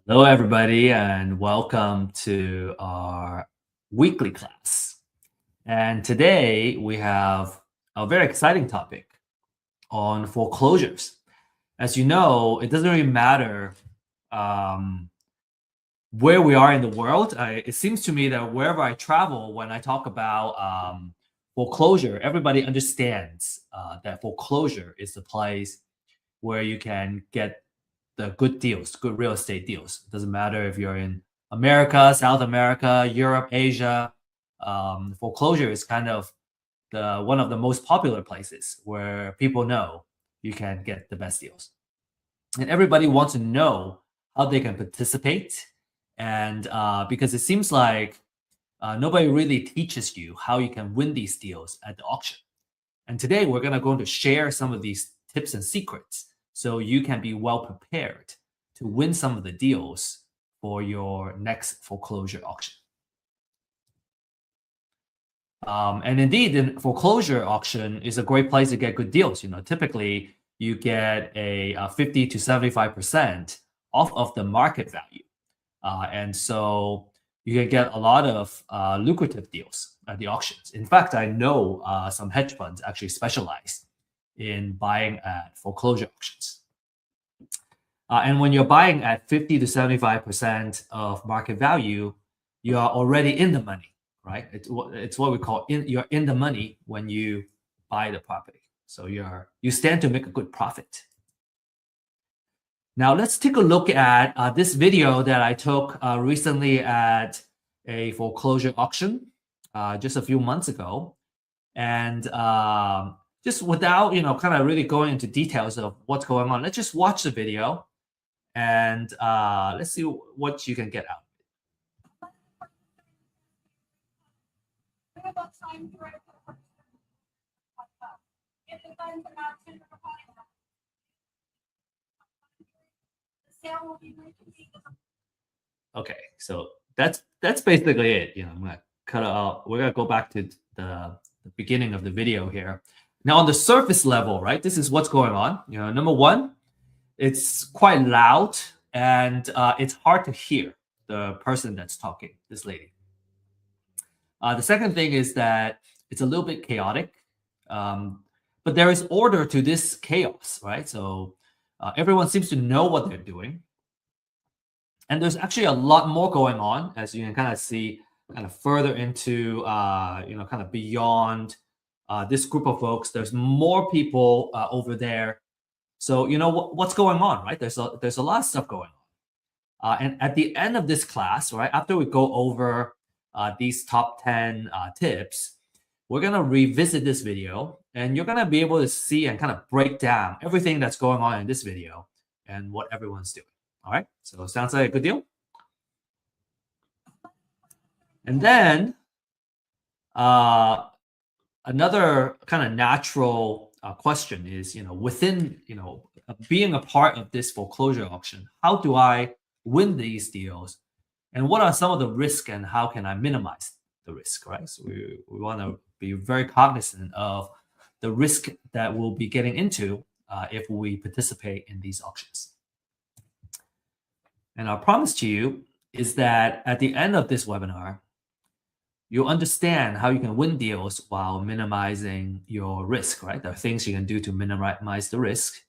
Hello, everybody, and welcome to our weekly class. And today we have a very exciting topic on foreclosures. As you know, it doesn't really matter um, where we are in the world. It seems to me that wherever I travel, when I talk about foreclosure, everybody understands that foreclosure is the place where you can get the good deals, good real estate deals. It doesn't matter if you're in America, South America, Europe, Asia. Foreclosure is kind of the one of the most popular places where people know you can get the best deals, and everybody wants to know how they can participate. And because it seems like nobody really teaches you how you can win these deals at the auction. And today we're going to share some of these tips and secrets so you can be well prepared to win some of the deals for your next foreclosure auction. And indeed, the foreclosure auction is a great place to get good deals. Typically you get a 50 to 75% off of the market value. And so you can get a lot of lucrative deals at the auctions. In fact, I know some hedge funds actually specialize in buying at foreclosure auctions. And when you're buying at 50 to 75% of market value, you are already in the money, right? It's what we call you're in the money when you buy the property. So you stand to make a good profit. Now let's take a look at this video that I took recently at a foreclosure auction just a few months ago. And just without, kind of really going into details of what's going on, let's just watch the video and let's see what you can get out. Okay, so that's basically it. I'm gonna cut it out. We're gonna go back to the beginning of the video here. Now, on the surface level, right? This is what's going on. Number one, it's quite loud and it's hard to hear the person that's talking, this lady. The second thing is that it's a little bit chaotic, but there is order to this chaos, right? So everyone seems to know what they're doing. And there's actually a lot more going on, as you can kind of see, kind of further into, kind of beyond this group of folks. There's more people over there. So what's going on, right? There's a lot of stuff going on. And at the end of this class, right, after we go over these top 10 tips, we're gonna revisit this video, and you're gonna be able to see and kind of break down everything that's going on in this video and what everyone's doing. All right, so sounds like a good deal. And then another kind of natural question is, within, being a part of this foreclosure auction, how do I win these deals? And what are some of the risks and how can I minimize the risk, right? So we want to be very cognizant of the risk that we'll be getting into if we participate in these auctions. And our promise to you is that at the end of this webinar, you'll understand how you can win deals while minimizing your risk, right? There are things you can do to minimize the risk.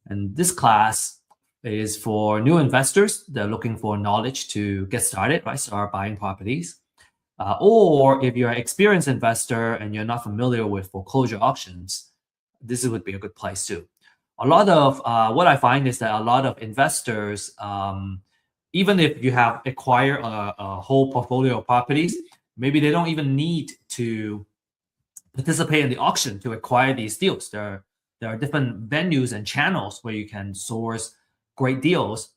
And this class is for new investors that are looking for knowledge to get started, right? Start buying properties. Or if you're an experienced investor and you're not familiar with foreclosure auctions, this would be a good place too. A lot of what I find is that a lot of investors, even if you have acquired a whole portfolio of properties, maybe they don't even need to participate in the auction to acquire these deals. There are different venues and channels where you can source great deals.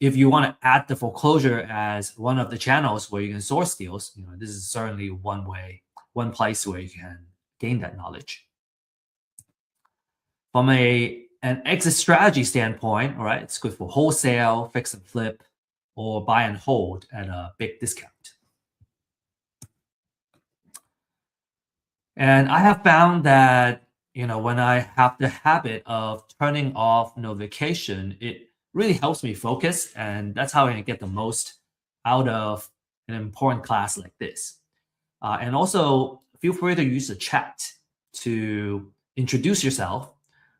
If you want to add the foreclosure as one of the channels where you can source deals, this is certainly one place where you can gain that knowledge. From an exit strategy standpoint, all right, it's good for wholesale, fix and flip, or buy and hold at a big discount. And I have found that, when I have the habit of turning off notification, it really helps me focus, and that's how I can get the most out of an important class like this. And also, feel free to use the chat to introduce yourself,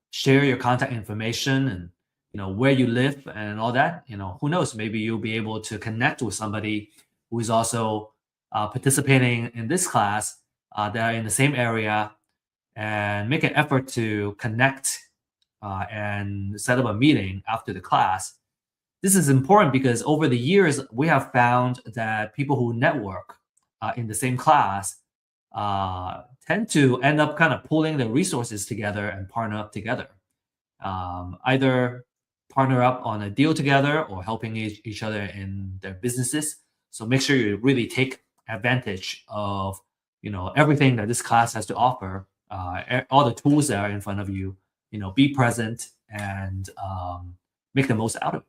share your contact information, and where you live and all that. Who knows? Maybe you'll be able to connect with somebody who is also participating in this class that are in the same area, and make an effort to connect and set up a meeting after the class. This is important because over the years, we have found that people who network in the same class tend to end up kind of pulling the resources together and partner up together. Either partner up on a deal together or helping each other in their businesses. So make sure you really take advantage of everything that this class has to offer, all the tools that are in front of you. Be present and make the most out of it.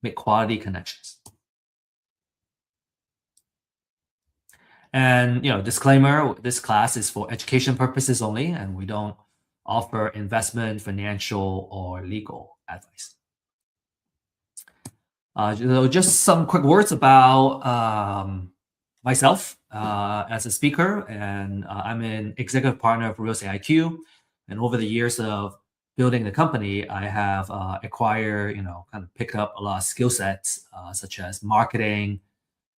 Make quality connections. And disclaimer: this class is for education purposes only, and we don't offer investment, financial, or legal advice. Just some quick words about myself as a speaker, and I'm an executive partner of Real Estate IQ. And over the years of building the company, I have acquired, kind of picked up a lot of skill sets, such as marketing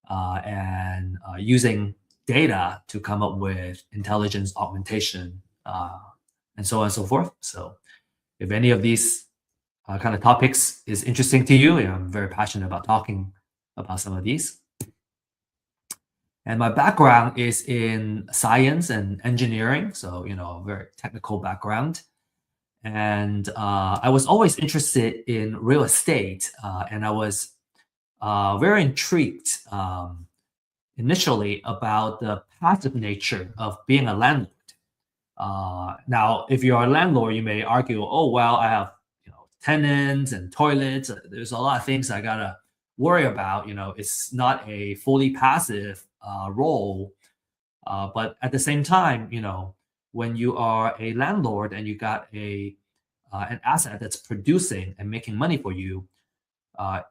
and using data to come up with intelligence augmentation, and so on and so forth. So if any of these kind of topics is interesting to you, I'm very passionate about talking about some of these. And my background is in science and engineering, so a very technical background. And I was always interested in real estate, and I was very intrigued initially about the passive nature of being a landlord. Now, if you're a landlord, you may argue, "Oh, well, I have tenants and toilets. There's a lot of things I gotta worry about. It's not a fully passive role." But at the same time, when you are a landlord and you got an asset that's producing and making money for you,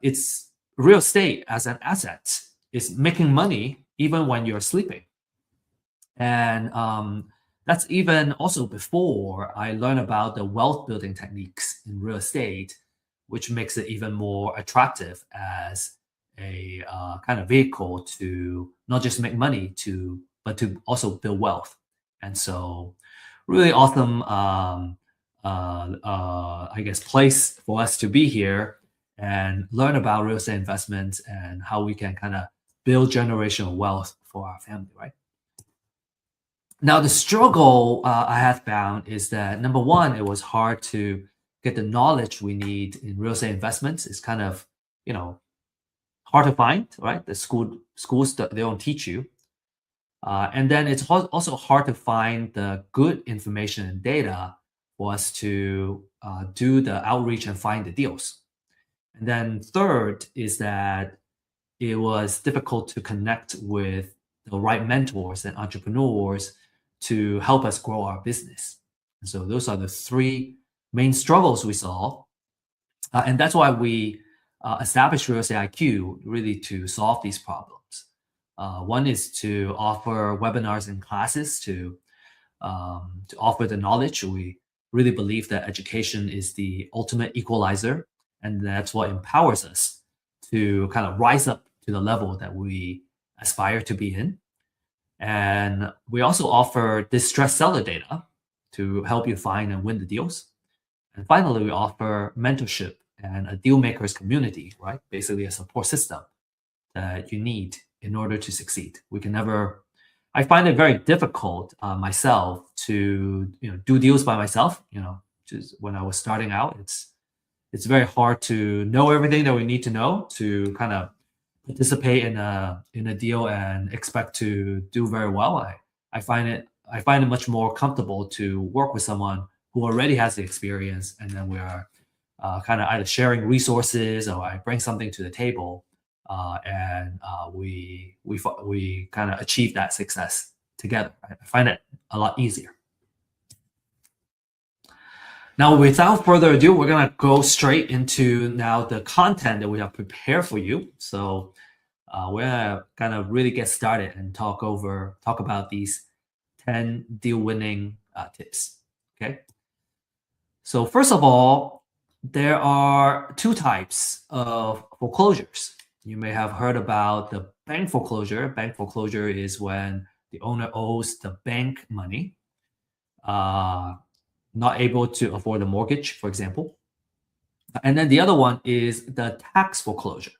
it's real estate as an asset is making money even when you're sleeping. And that's even also before I learned about the wealth building techniques in real estate, which makes it even more attractive as a kind of vehicle to not just make money, but to also build wealth. And so, really awesome, I guess, place for us to be here and learn about real estate investments and how we can kind of build generational wealth for our family, right? Now, the struggle I have found is that, number one, it was hard to get the knowledge we need in real estate investments. It's kind of, hard to find, right? The schools, they don't teach you. And then it's also hard to find the good information and data for us to do the outreach and find the deals. And then third is that it was difficult to connect with the right mentors and entrepreneurs to help us grow our business. And so those are the three main struggles we saw. And that's why we established Real Estate IQ, really to solve these problems. One is to offer webinars and classes to offer the knowledge. We really believe that education is the ultimate equalizer, and that's what empowers us to kind of rise up to the level that we aspire to be in. And we also offer distressed seller data to help you find and win the deals. And finally, we offer mentorship and a deal makers community, right? Basically a support system that you need in order to succeed. I find it very difficult myself to do deals by myself. Just when I was starting out, it's very hard to know everything that we need to know to kind of participate in a deal and expect to do very well. I find it much more comfortable to work with someone who already has the experience, and then we are kind of either sharing resources or I bring something to the table, and we kind of achieve that success together. I find it a lot easier. Now, without further ado, we're gonna go straight into now the content that we have prepared for you. So we're gonna kind of really get started and talk about these 10 deal winning tips. Okay. So first of all, there are two types of foreclosures. You may have heard about the bank foreclosure. Bank foreclosure is when the owner owes the bank money, not able to afford a mortgage, for example. And then the other one is the tax foreclosure,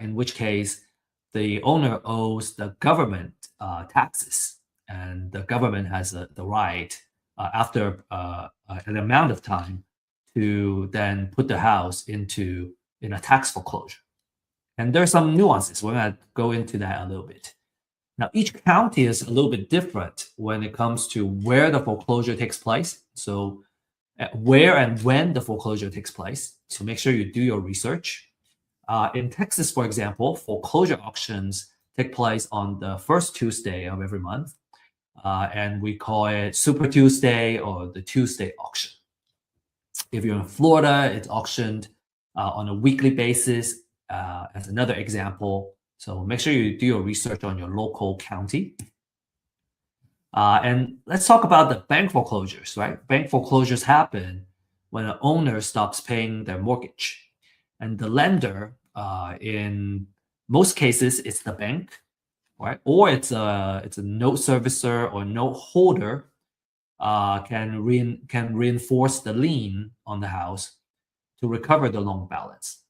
in which case the owner owes the government taxes, and the government has the right after an amount of time to then put the house in a tax foreclosure. And there's some nuances. We're going to go into that a little bit. Now, each county is a little bit different when it comes to where the foreclosure takes place. So, where and when the foreclosure takes place. So, make sure you do your research. In Texas, for example, foreclosure auctions take place on the first Tuesday of every month, and we call it Super Tuesday or the Tuesday auction. If you're in Florida, it's auctioned on a weekly basis, as another example. So make sure you do your research on your local county. And let's talk about the bank foreclosures, right? Bank foreclosures happen when an owner stops paying their mortgage. And the lender, in most cases, it's the bank, right? Or it's a note servicer or note holder, can reinforce the lien on the house to recover the loan balance.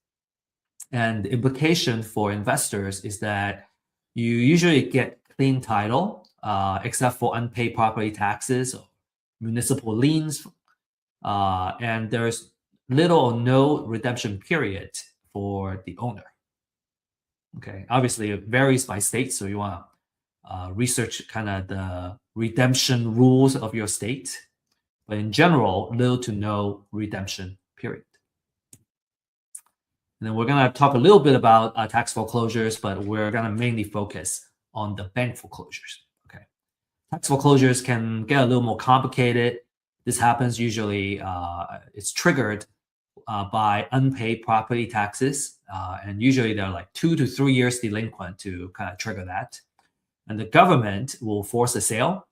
And the implication for investors is that you usually get clean title, except for unpaid property taxes or municipal liens, and there's little or no redemption period for the owner. Okay, obviously it varies by state, so you want to research kind of the redemption rules of your state. But in general, little to no redemption period. And then we're going to talk a little bit about tax foreclosures, but we're going to mainly focus on the bank foreclosures. Okay, tax foreclosures can get a little more complicated. This happens usually, it's triggered by unpaid property taxes, and usually they're like 2 to 3 years delinquent to kind of trigger that. And the government will force a sale,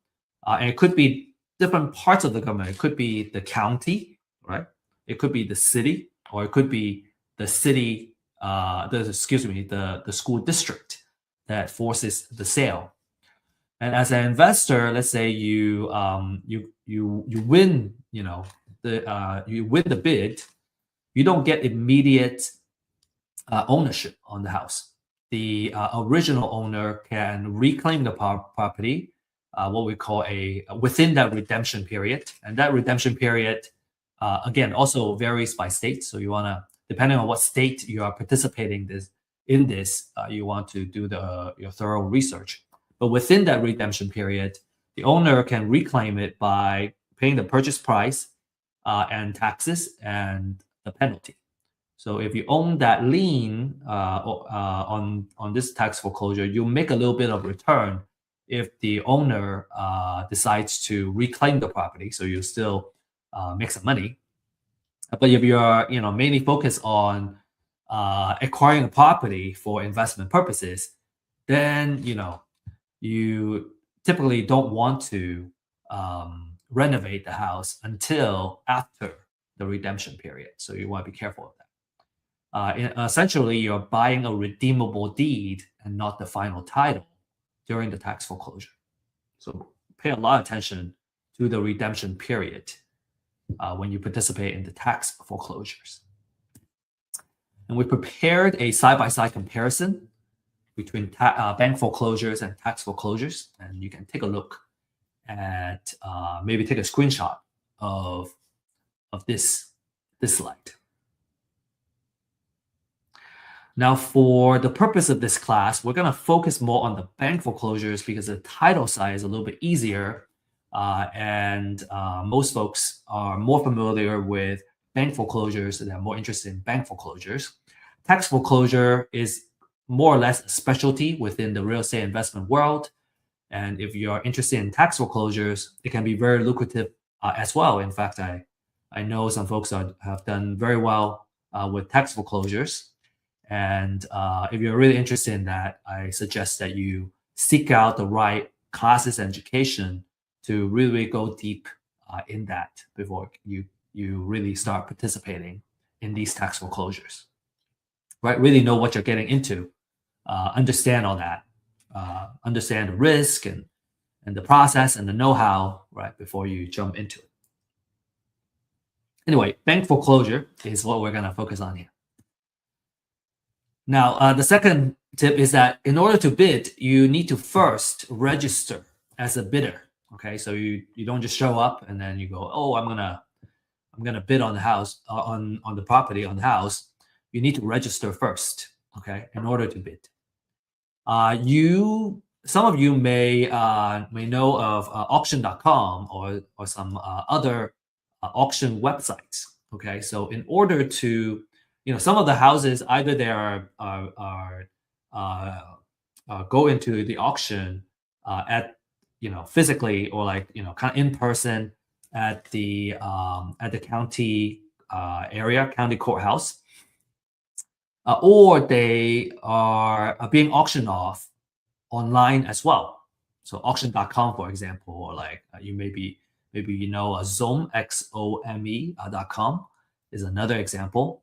and it could be different parts of the government. It could be the county, right? It could be the city, or it could be the city, the school district that forces the sale. And as an investor, let's say you win, you win the bid, you don't get immediate ownership on the house. The original owner can reclaim the property, what we call within that redemption period, and that redemption period, again, also varies by state. So you want to, depending on what state you are participating in this, you want to do your thorough research. But within that redemption period, the owner can reclaim it by paying the purchase price and taxes and the penalty. So if you own that lien on this tax foreclosure, you make a little bit of return if the owner decides to reclaim the property. So you still make some money. But if you're mainly focused on acquiring a property for investment purposes, then you typically don't want to renovate the house until after the redemption period. So you want to be careful of that. Essentially, you're buying a redeemable deed and not the final title during the tax foreclosure. So pay a lot of attention to the redemption period when you participate in the tax foreclosures. And we prepared a side-by-side comparison between bank foreclosures and tax foreclosures. And you can take a look at, maybe take a screenshot of this slide. Now, for the purpose of this class, we're going to focus more on the bank foreclosures because the title side is a little bit easier, and most folks are more familiar with bank foreclosures and they're more interested in bank foreclosures. Tax foreclosure is more or less a specialty within the real estate investment world. And if you're interested in tax foreclosures, it can be very lucrative as well. In fact, I I know some folks have done very well with tax foreclosures. And if you're really interested in that, I suggest that you seek out the right classes and education to really go deep in that before you really start participating in these tax foreclosures. Right? Really know what you're getting into, understand all that, understand the risk and the process and the know-how, right, before you jump into it. Anyway, bank foreclosure is what we're going to focus on here. Now, the second tip is that in order to bid, you need to first register as a bidder. Okay, so you don't just show up and then you go, oh, I'm gonna bid on the house on the property on the house. You need to register first, okay, in order to bid. Some of you may know of auction.com or some other auction websites. Okay, so in order to, some of the houses either they are go into the auction at physically or kind of in person at the county area, county courthouse, or they are being auctioned off online as well. So auction.com, for example, or you maybe Xome, XOME.com is another example.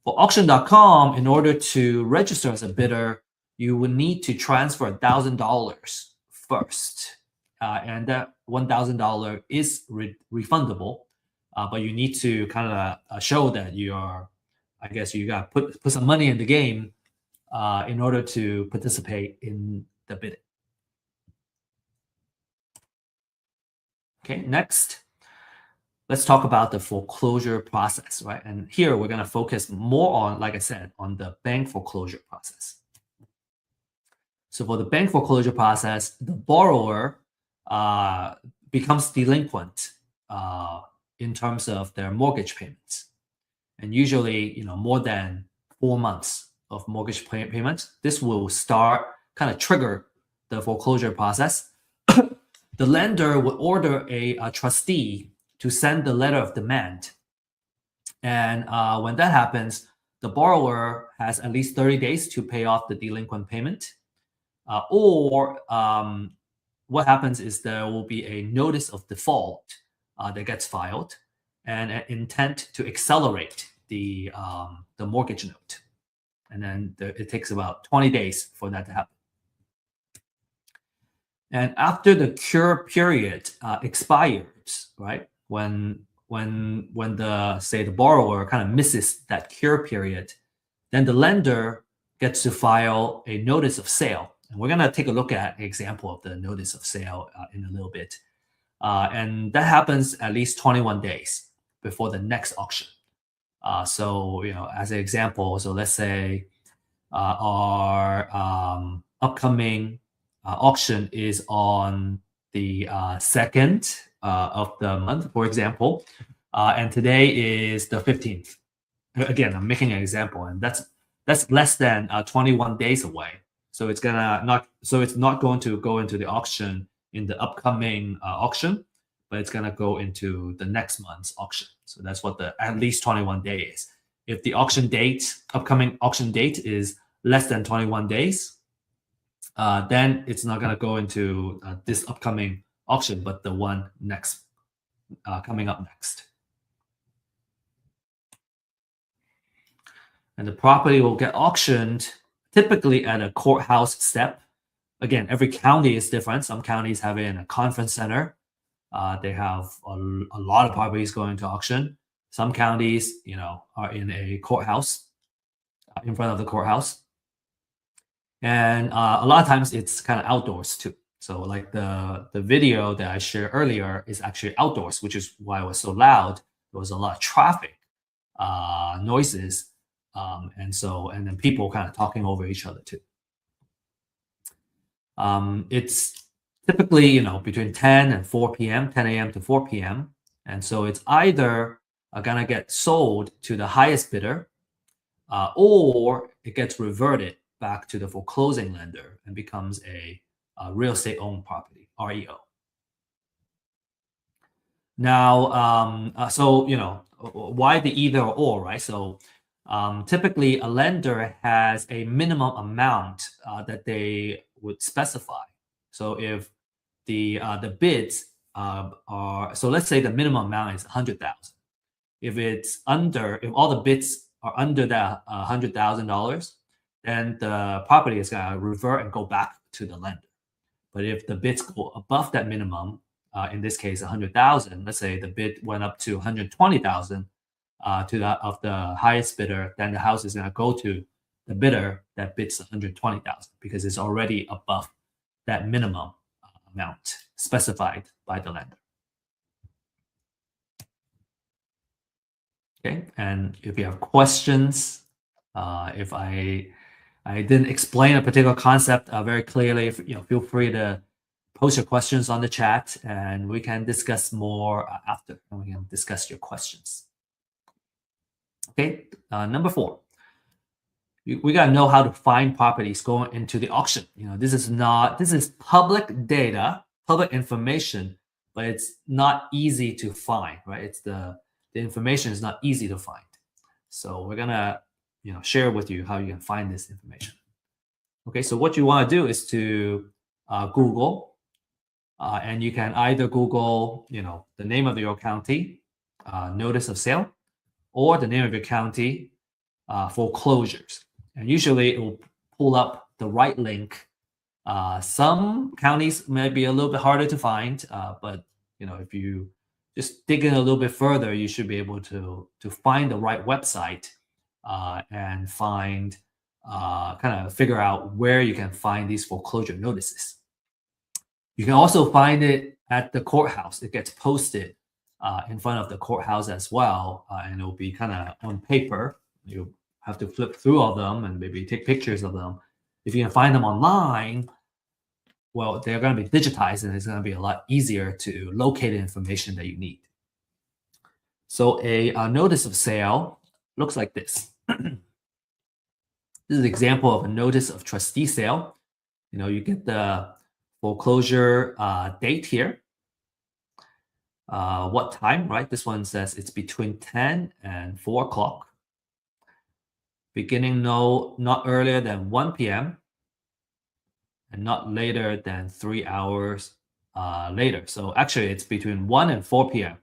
For auction.com, in order to register as a bidder, you would need to transfer $1,000 first. And that $1,000 is refundable, but you need to kind of show that you got to put some money in the game in order to participate in the bidding. Okay, next, let's talk about the foreclosure process, right? And here we're going to focus more on, like I said, on the bank foreclosure process. So for the bank foreclosure process, the borrower becomes delinquent in terms of their mortgage payments. And usually, more than 4 months of mortgage payments, this will kind of trigger the foreclosure process. The lender would order a trustee to send the letter of demand. And when that happens, the borrower has at least 30 days to pay off the delinquent payment. Or what happens is there will be a notice of default that gets filed and an intent to accelerate the mortgage note. And then it takes about 20 days for that to happen. And after the cure period expires, right, when the borrower kind of misses that cure period, then the lender gets to file a notice of sale. And we're going to take a look at an example of the notice of sale in a little bit. And that happens at least 21 days before the next auction. So, as an example, so let's say our upcoming auction is on the 2nd of the month, for example, and today is the 15th. Again, I'm making an example, and that's less than 21 days away. So it's not going to go into the auction in the upcoming auction, but it's gonna go into the next month's auction. So that's what the at least 21 days is. If the upcoming auction date is less than 21 days, then it's not gonna go into this upcoming auction, but the one next coming up next. And the property will get auctioned typically at a courthouse step. Again, every county is different. Some counties have it in a conference center. They have a lot of properties going to auction. Some counties, are in a courthouse, in front of the courthouse. And a lot of times it's kind of outdoors too. So like the video that I shared earlier is actually outdoors, which is why it was so loud. There was a lot of traffic, noises, and then people kind of talking over each other too. It's typically, between 10 and 4 p.m., 10 a.m. to 4 p.m. And so it's either gonna get sold to the highest bidder, or it gets reverted back to the foreclosing lender and becomes a real estate owned property, REO. Now, so why the either or, right? So typically, a lender has a minimum amount that they would specify. So if the bids are, so let's say the minimum amount is 100,000. If all the bids are under that $100,000, then the property is gonna revert and go back to the lender. But if the bids go above that minimum, in this case, 100,000, let's say the bid went up to 120,000 to the of the highest bidder, then the house is going to go to the bidder that bids 120,000 because it's already above that minimum amount specified by the lender. Okay, and if you have questions, if I didn't explain a particular concept very clearly, feel free to post your questions on the chat, and we can discuss more after, and we can discuss your questions. Okay, number 4, we gotta know how to find properties going into the auction. This is public data, public information, but it's not easy to find, right? It's the information is not easy to find. So we're gonna share with you how you can find this information. Okay, so what you want to do is to Google, and you can either Google, the name of your county, notice of sale, or the name of your county, foreclosures. And usually it will pull up the right link. Some counties may be a little bit harder to find, but if you just dig in a little bit further, you should be able to find the right website and find kind of figure out where you can find these foreclosure notices. You can also find it at the courthouse. It gets posted in front of the courthouse as well, and it will be kind of on paper. You have to flip through all of them and maybe take pictures of them. If you can find them online, well, they're going to be digitized, and it's going to be a lot easier to locate the information that you need. So a notice of sale looks like this. This is an example of a notice of trustee sale. You get the foreclosure date here. What time, right? This one says it's between 10 and 4 o'clock. Beginning not earlier than 1 p.m. and not later than 3 hours later. So actually, it's between 1 and 4 p.m.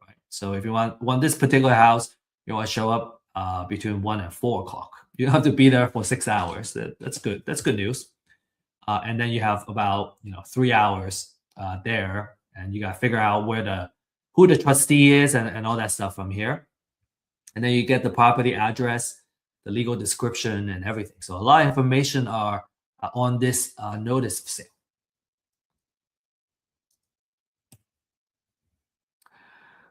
Right? So if you want this particular house, you want to show up between 1 and 4 o'clock. You don't have to be there for 6 hours. That's good. That's good news. And then you have about 3 hours there, and you got to figure out who the trustee is and all that stuff from here. And then you get the property address, the legal description, and everything. So a lot of information are on this notice of sale.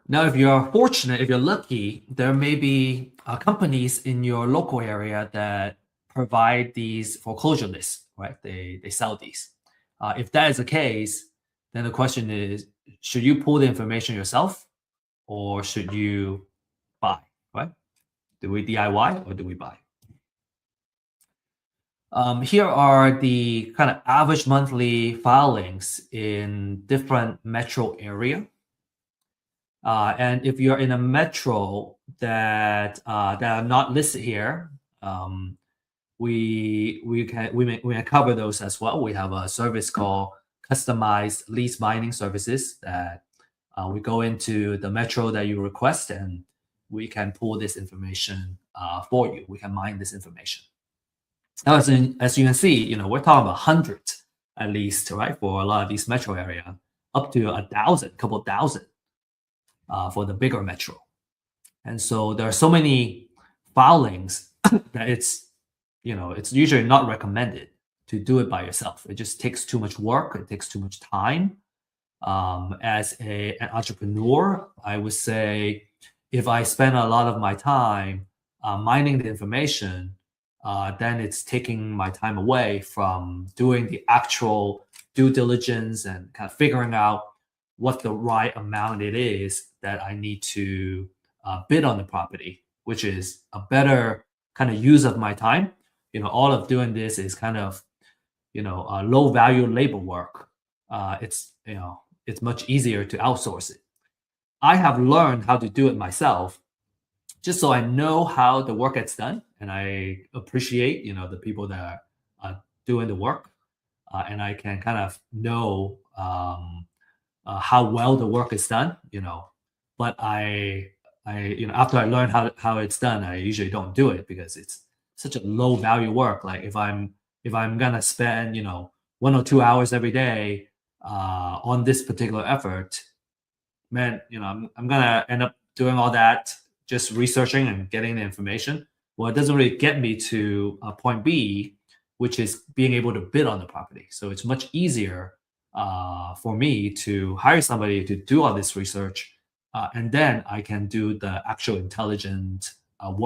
Now, if you're fortunate, if you're lucky, there may be companies in your local area that provide these foreclosure lists, right? They sell these. If that is the case, then the question is, should you pull the information yourself, or should you buy, right? Do we DIY or do we buy? Here are the kind of average monthly filings in different metro area. And if you're in a metro that are not listed here, we can cover those as well. We have a service called customized lease binding services that we go into the metro that you request, and we can pull this information for you. We can mine this information. Now, as you can see, we're talking about hundreds at least, right? For a lot of these metro area, up to 1,000, couple thousand for the bigger metro. And so there are so many filings that it's usually not recommended to do it by yourself. It just takes too much work. It takes too much time. As an entrepreneur, I would say if I spend a lot of my time mining the information, then it's taking my time away from doing the actual due diligence and kind of figuring out what the right amount it is that I need to bid on the property, which is a better kind of use of my time. All of doing this is kind of, low value labor work. It's much easier to outsource it. I have learned how to do it myself, just so I know how the work gets done, and I appreciate, the people that are doing the work, and I can kind of know how well the work is done. But after I learn how it's done, I usually don't do it because it's such a low value work. Like if I'm gonna spend 1 or 2 hours every day on this particular effort, man, I'm gonna end up doing all that, just researching and getting the information. Well, it doesn't really get me to point B, which is being able to bid on the property. So it's much easier for me to hire somebody to do all this research, and then I can do the actual intelligent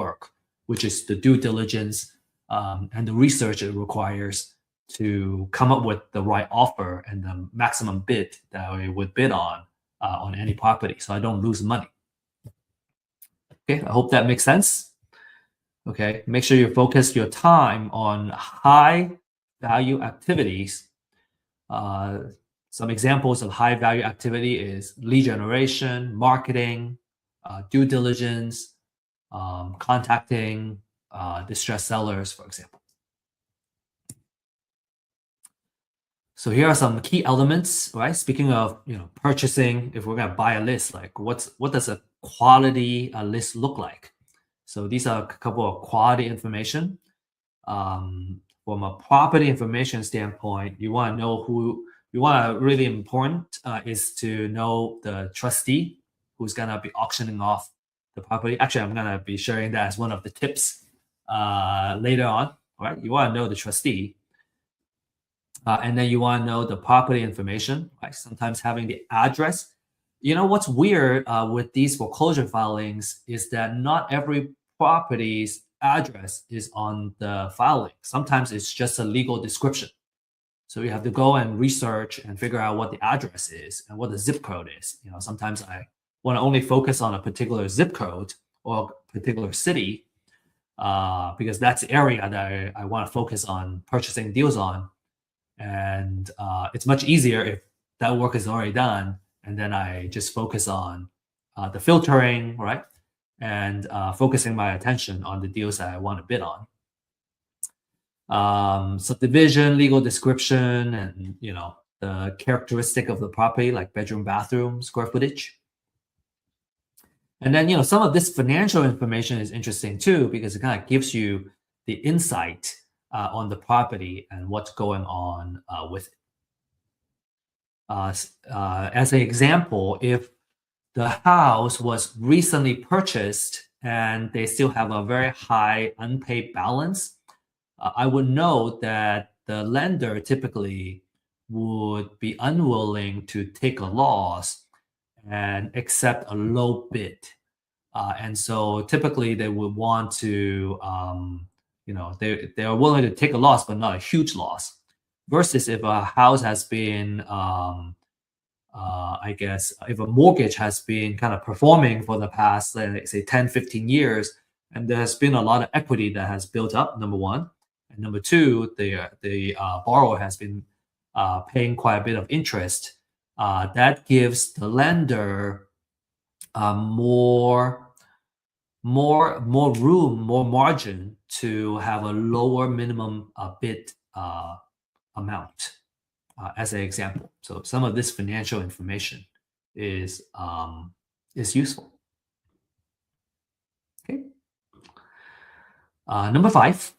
work, which is the due diligence and the research it requires to come up with the right offer and the maximum bid that I would bid on any property, so I don't lose money. Okay, I hope that makes sense. Okay, make sure you focus your time on high value activities. Some examples of high value activity is lead generation, marketing, due diligence, contacting distressed sellers, for example. So here are some key elements, right? Speaking of purchasing, if we're gonna buy a list, like what does a quality list look like? So these are a couple of quality information. From a property information standpoint, you want to know who you want to really important is to know the trustee who's gonna be auctioning off the property. Actually, I'm gonna be sharing that as one of the tips later on. Right? You want to know the trustee. And then you want to know the property information, right? Sometimes having the address. What's weird with these foreclosure filings is that not every property's address is on the filing. Sometimes it's just a legal description. So you have to go and research and figure out what the address is and what the zip code is. Sometimes I want to only focus on a particular zip code or a particular city because that's the area that I want to focus on purchasing deals on. And it's much easier if that work is already done, and then I just focus on the filtering, right? And focusing my attention on the deals that I want to bid on. Subdivision, legal description, and the characteristic of the property, like bedroom, bathroom, square footage. And then some of this financial information is interesting too, because it kind of gives you the insight on the property and what's going on with it. As an example, if the house was recently purchased and they still have a very high unpaid balance, I would know that the lender typically would be unwilling to take a loss and accept a low bid. And so typically they would want to they are willing to take a loss, but not a huge loss. Versus if a house has been, I guess, if a mortgage has been kind of performing for the past, let's say 10, 15 years, and there has been a lot of equity that has built up, number one. And number two, the borrower has been paying quite a bit of interest. That gives the lender more room, more margin to have a lower minimum bid amount, as an example. So some of this financial information is useful. Okay. Number 5,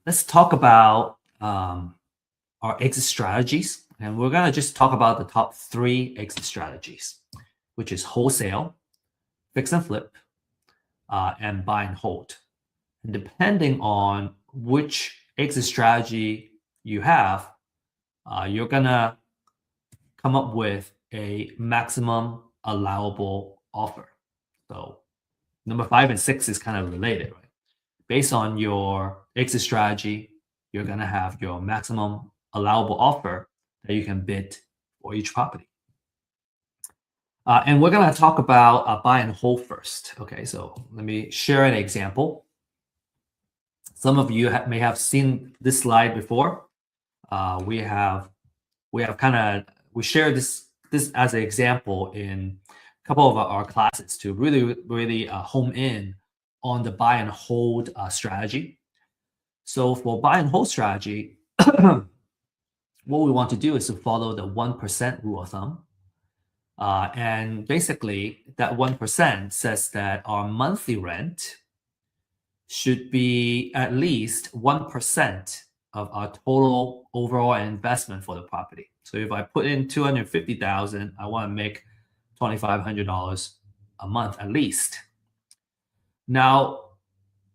let's talk about our exit strategies, and we're gonna just talk about the top 3 exit strategies, which is wholesale, fix and flip, and buy and hold. And depending on which exit strategy you have, you're gonna come up with a maximum allowable offer. So number 5 and 6 is kind of related, right? Based on your exit strategy, you're gonna have your maximum allowable offer that you can bid for each property. And we're gonna talk about buy and hold first. Okay, so let me share an example. Some of you may have seen this slide before. We shared this as an example in couple of our classes to really home in on the buy and hold strategy. So for buy and hold strategy, what we want to do is to follow the 1% rule of thumb. And basically, that 1% says that our monthly rent should be at least 1% of our total overall investment for the property. So if I put in $250,000, I want to make $2,500 a month at least. Now,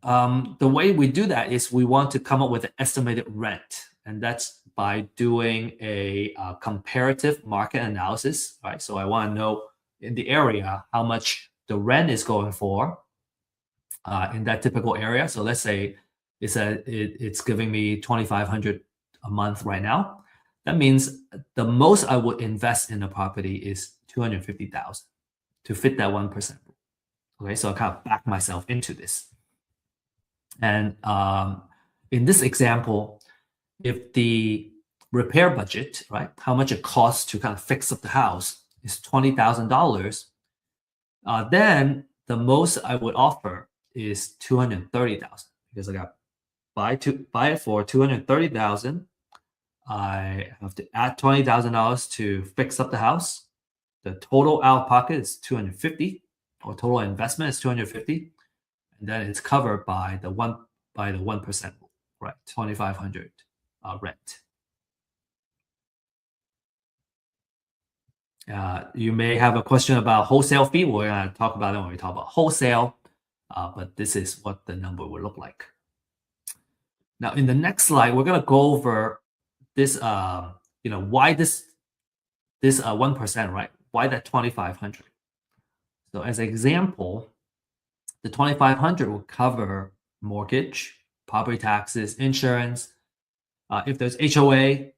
the way we do that is we want to come up with an estimated rent, and that's by doing a comparative market analysis, right? So I want to know in the area how much the rent is going for in that typical area. So let's say it's giving me $2,500 a month right now. That means the most I would invest in the property is $250,000 to fit that 1%. Okay, so I kind of back myself into this. And in this example, if the repair budget, right, how much it costs to kind of fix up the house is $20,000, then the most I would offer is $230,000 because I got buy it for $230,000. I have to add $20,000 to fix up the house. The total out of pocket is $250, or total investment is $250, and then it's covered by the 1% rule, right? $2,500 rent. You may have a question about wholesale fee. We're going to talk about it when we talk about wholesale, but this is what the number will look like. Now, in the next slide, we're going to go over this, why this 1%, right? Why that 2,500? So as an example, the 2,500 will cover mortgage, property taxes, insurance. If there's HOA,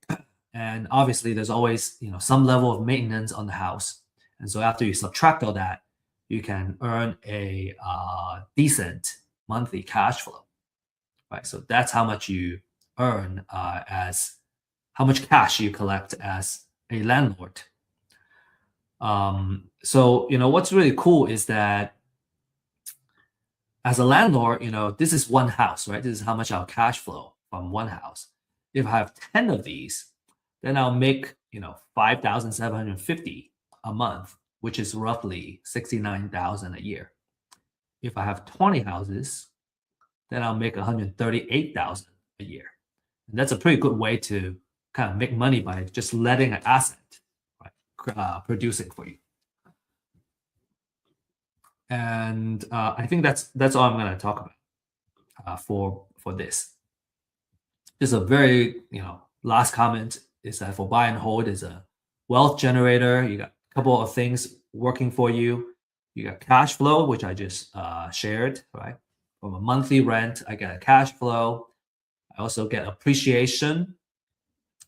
and obviously there's always some level of maintenance on the house. And so after you subtract all that, you can earn a decent monthly cash flow, right? So that's how much you earn as how much cash you collect as a landlord. So what's really cool is that as a landlord, this is one house, right? This is how much I'll cash flow from one house. If I have 10 of these, then I'll make $5,750 a month, which is roughly $69,000 a year. If I have 20 houses, then I'll make $138,000 a year. And that's a pretty good way to kind of make money by just letting an asset, right, producing for you. And I think that's all I'm going to talk about for this. Just a very last comment is that for buy and hold is a wealth generator. You got a couple of things working for you. You got cash flow, which I just shared, right? From a monthly rent, I get a cash flow. I also get appreciation,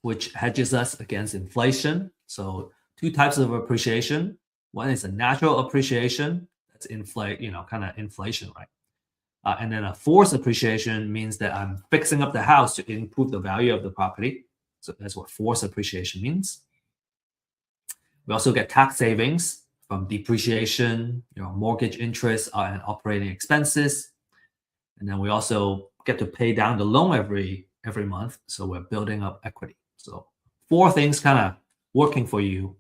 which hedges us against inflation. So two types of appreciation. One is a natural appreciation. That's kind of inflation, right? And then a forced appreciation means that I'm fixing up the house to improve the value of the property. So that's what forced appreciation means. We also get tax savings from depreciation, mortgage interest and operating expenses. And then we also get to pay down the loan every month. So we're building up equity. So 4 things kind of working for you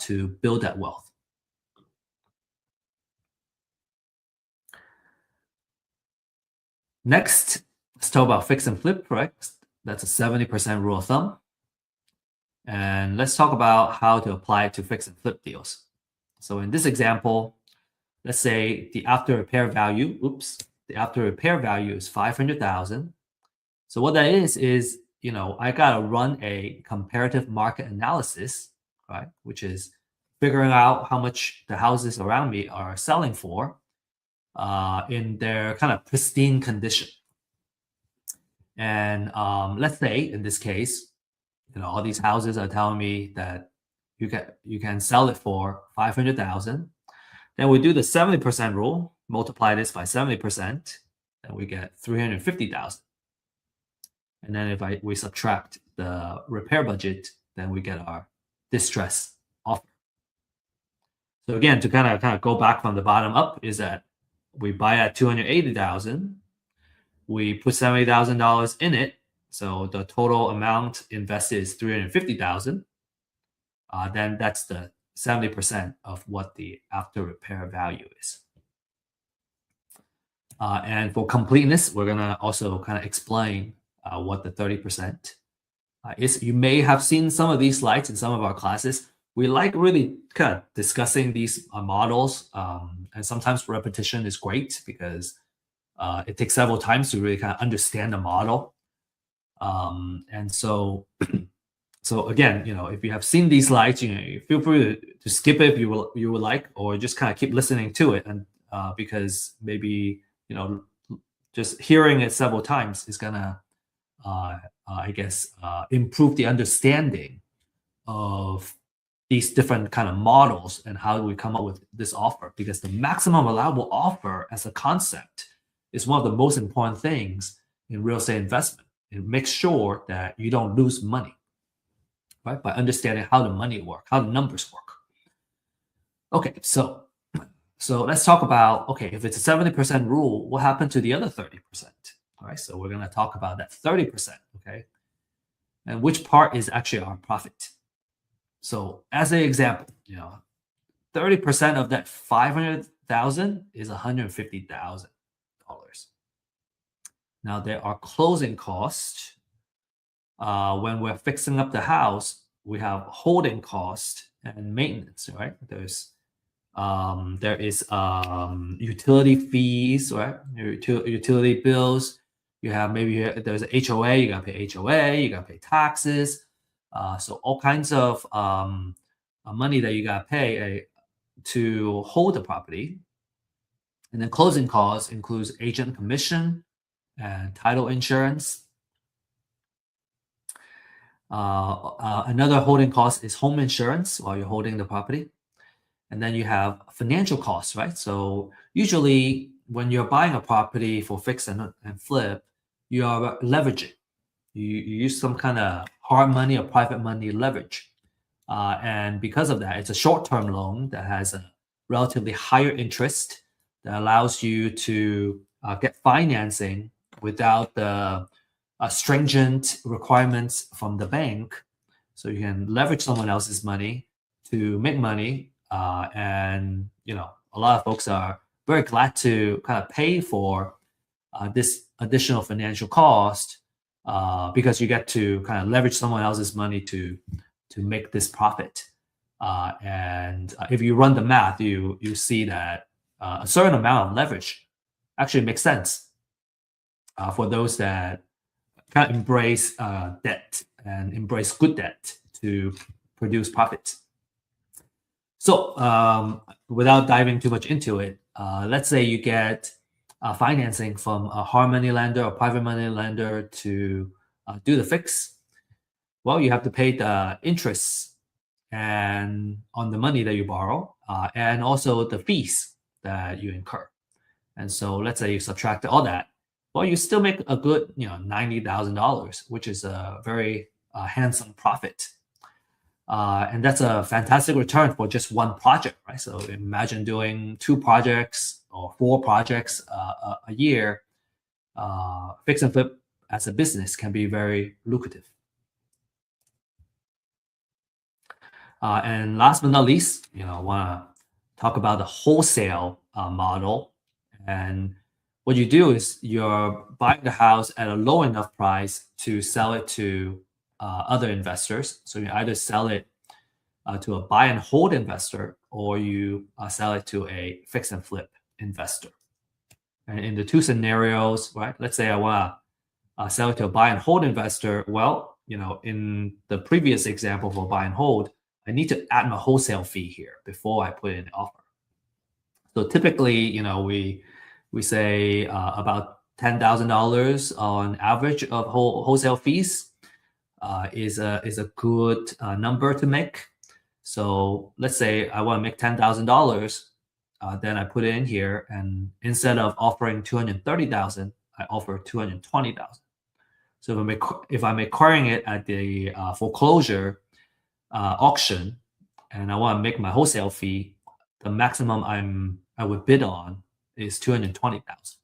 to build that wealth. Next, let's talk about fix and flip, right? That's a 70% rule of thumb. And let's talk about how to apply it to fix and flip deals. So in this example, let's say the after repair value is 500,000. So what that is, I got to run a comparative market analysis, right? Which is figuring out how much the houses around me are selling for in their kind of pristine condition. And let's say in this case, all these houses are telling me that you can sell it for 500,000. Then we do the 70% rule, multiply this by 70%, then we get 350,000. And then if we subtract the repair budget, then we get our distress offer. So again, to kind of go back from the bottom up is that we buy at 280,000, we put $70,000 in it, so the total amount invested is 350,000. Then that's the 70% of what the after repair value is. And for completeness, we're gonna also kind of explain what the 30% is. You may have seen some of these slides in some of our classes. We like really kind of discussing these models, and sometimes repetition is great because it takes several times to really kind of understand the model. And so, so again, if you have seen these slides, you feel free to skip it if you would like, or just kind of keep listening to it, and because maybe just hearing it several times is gonna, I guess, improve the understanding of these different kind of models and how we come up with this offer. Because the maximum allowable offer as a concept is one of the most important things in real estate investment. It makes sure that you don't lose money, right? By understanding how the money work, how the numbers work. Okay, so let's talk about, okay, if it's a 70% rule, what happened to the other 30%? All right, so we're going to talk about that 30%, okay? And which part is actually our profit. So as an example, 30% of that 500,000 is $150,000. Now there are closing costs. When we're fixing up the house, we have holding cost and maintenance, right? There is utility fees, right? Utility bills. You have maybe there's a HOA. You gotta pay HOA. You gotta pay taxes. So all kinds of money that you gotta pay to hold the property. And then closing costs includes agent commission and title insurance. Another holding cost is home insurance while you're holding the property. And then you have financial costs, right? So usually when you're buying a property for fix and flip, you are leveraging. You use some kind of hard money or private money leverage. And because of that, it's a short-term loan that has a relatively higher interest that allows you to get financing without the stringent requirements from the bank. So you can leverage someone else's money to make money. And a lot of folks are very glad to kind of pay for this additional financial cost because you get to kind of leverage someone else's money to make this profit. And if you run the math, you see that a certain amount of leverage actually makes sense for those that kind of embrace debt and embrace good debt to produce profit. So without diving too much into it, let's say you get financing from a hard money lender or private money lender to do the fix. Well, you have to pay the interest and on the money that you borrow, and also the fees that you incur. And so let's say you subtract all that. Well, you still make a good, $90,000, which is a very handsome profit. And that's a fantastic return for just one project, right? So imagine doing 2 projects or 4 projects a year. Fix and flip as a business can be very lucrative. And last but not least, I want to talk about the wholesale model. And what you do is you're buying the house at a low enough price to sell it to other investors. So you either sell it to a buy and hold investor, or you sell it to a fix and flip investor. And in the 2 scenarios, right? Let's say I want to sell it to a buy and hold investor. Well, in the previous example for buy and hold, I need to add my wholesale fee here before I put in the offer. So typically, we say about $10,000 on average of wholesale fees is a good number to make. So let's say I want to make $10,000, then I put it in here, and instead of offering $230,000, I offer $220,000. So if I'm acquiring it at the foreclosure auction, and I want to make my wholesale fee the maximum I would bid on is 220,000.